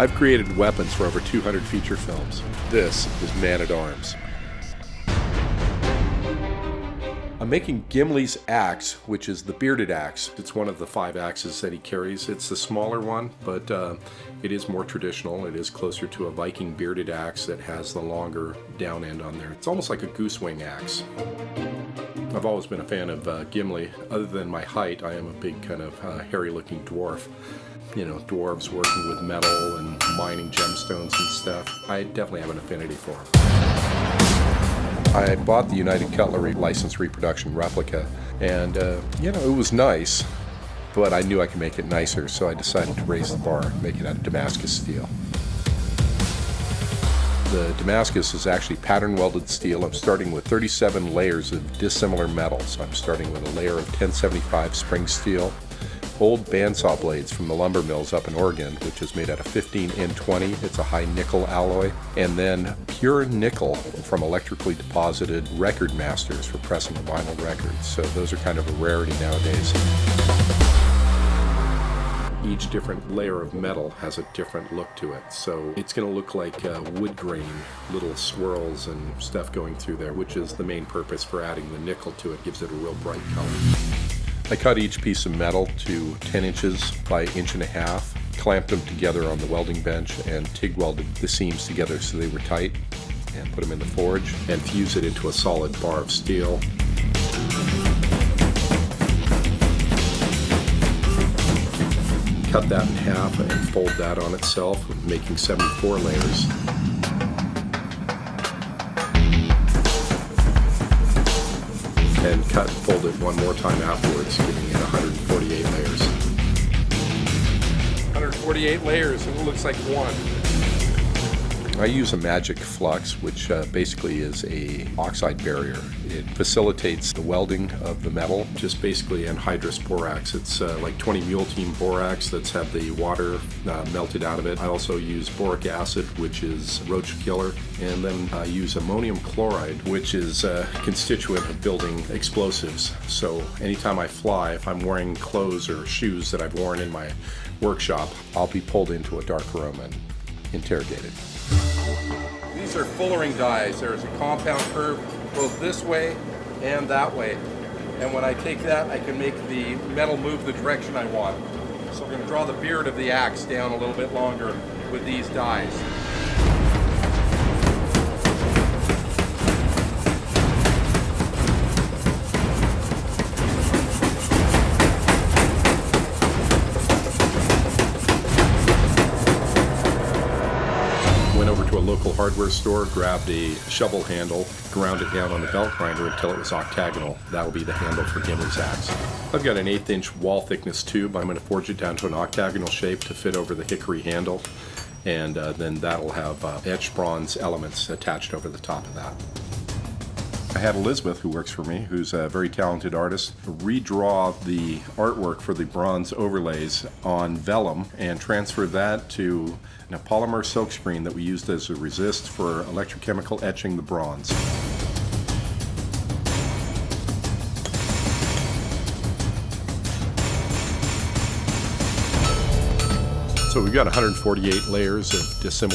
I've created weapons for over 200 feature films. This is Man-at-Arms. I'm making Gimli's axe, which is the bearded axe. It's one of the 5 axes that he carries. It's the smaller one, but it is more traditional. It is closer to a Viking bearded axe that has the longer down end on there. It's almost like a goosewing axe. I've always been a fan of Gimli. Other than my height, I am a big kind of hairy-looking dwarf. You know, dwarves working with metal and mining gemstones and stuff. I definitely have an affinity for them. I bought the United Cutlery licensed reproduction replica, and you know, it was nice, but I knew I could make it nicer, so I decided to raise the bar and make it out of Damascus steel. The Damascus is actually pattern welded steel. I'm starting with 37 layers of dissimilar metals. I'm starting with a layer of 1075 spring steel, old bandsaw blades from the lumber mills up in Oregon, which is made out of 15N20. It's a high nickel alloy. And then pure nickel from electrically deposited record masters for pressing vinyl records. So those are kind of a rarity nowadays. Each different layer of metal has a different look to it. So it's going to look like wood grain, little swirls and stuff going through there, which is the main purpose for adding the nickel to it. Gives it a real bright color. I cut each piece of metal to 10 inches by 1.5 inches, clamped them together on the welding bench, and TIG welded the seams together so they were tight, and put them in the forge, and fuse it into a solid bar of steel. Cut that in half and fold that on itself, making 74 layers. And cut and fold it one more time afterwards, giving it 148 layers. 148 layers, and it looks like one. I use a magic flux, which basically is a oxide barrier. It facilitates the welding of the metal, just basically anhydrous borax. It's like 20 mule team borax that's had the water melted out of it. I also use boric acid, which is roach killer, and then I use ammonium chloride, which is a constituent of building explosives. So anytime I fly, if I'm wearing clothes or shoes that I've worn in my workshop, I'll be pulled into a dark room and interrogated. These are fullering dies. There's a compound curve both this way and that way. And when I take that, I can make the metal move the direction I want. So we're going to draw the beard of the axe down a little bit longer with these dies. Went over to a local hardware store, grabbed a shovel handle, ground it down on the belt grinder until it was octagonal. That'll be the handle for Gimli's axe. I've got an 1/8 inch wall thickness tube. I'm going to forge it down to an octagonal shape to fit over the hickory handle, and then that'll have etched bronze elements attached over the top of that. I had Elizabeth, who works for me, who's a very talented artist, redraw the artwork for the bronze overlays on vellum and transfer that to a polymer silkscreen that we used as a resist for electrochemical etching the bronze. So we've got 148 layers of dissimilar